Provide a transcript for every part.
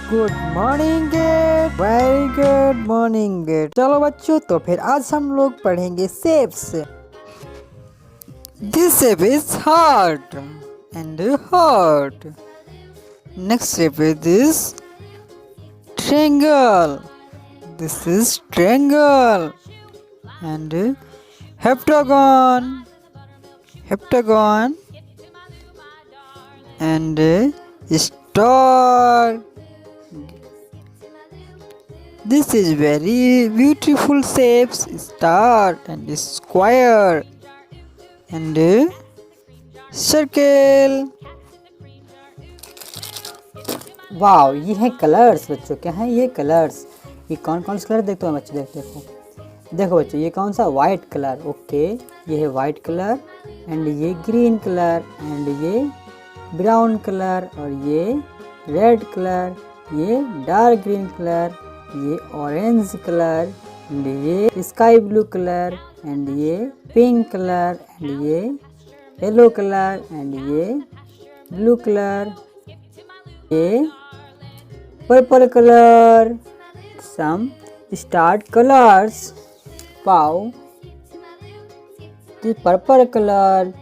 Good morning get, very good morning get. चलो बच्चों, तो फिर आज हम लोग पढ़ेंगे shapes. This shape is heart and heart. Next shape is this triangle. This is triangle and heptagon, heptagon and star. This is very beautiful shapes, star and square and circle. Wow, ये है colours बच्चों। क्या है ये colours? ये कौन कौन से कलर देखते हो बच्चों? देखो बच्चों, ये कौन सा? White colour. ओके, ये है वाइट कलर एंड ये ग्रीन कलर एंड ये ब्राउन कलर और ये रेड कलर, ये डार्क ग्रीन कलर, ये ऑरेंज कलर एंड ये स्काई ब्लू कलर एंड ये पिंक कलर एंड ये येलो कलर एंड ये ब्लू कलर, ये purple color, some star colors. Wow, the purple color,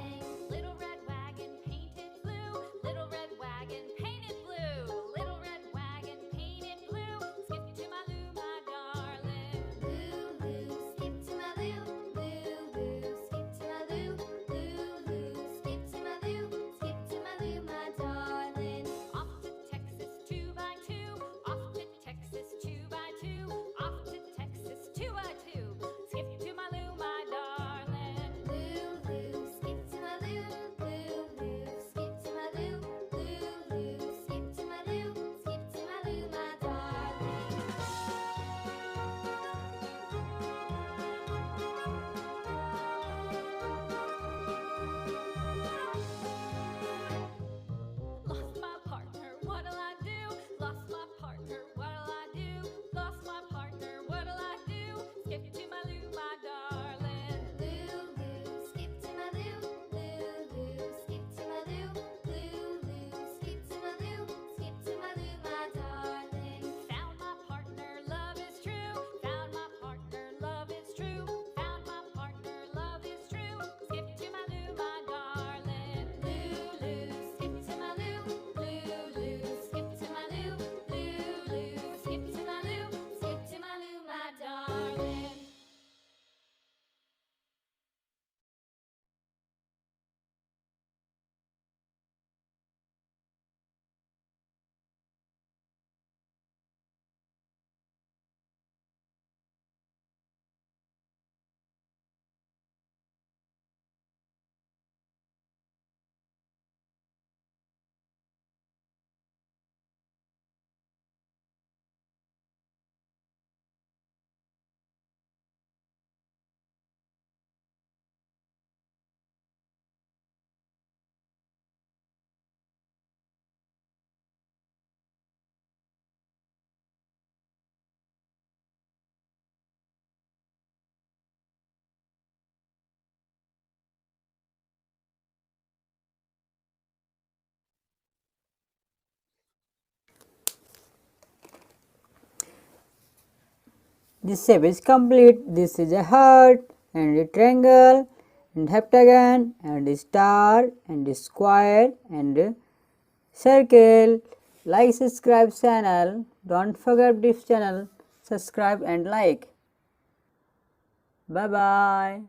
this shape is complete. This is a heart and a triangle and heptagon and a star and a square and a circle. Like, subscribe channel. Don't forget this channel. Subscribe and like. Bye bye.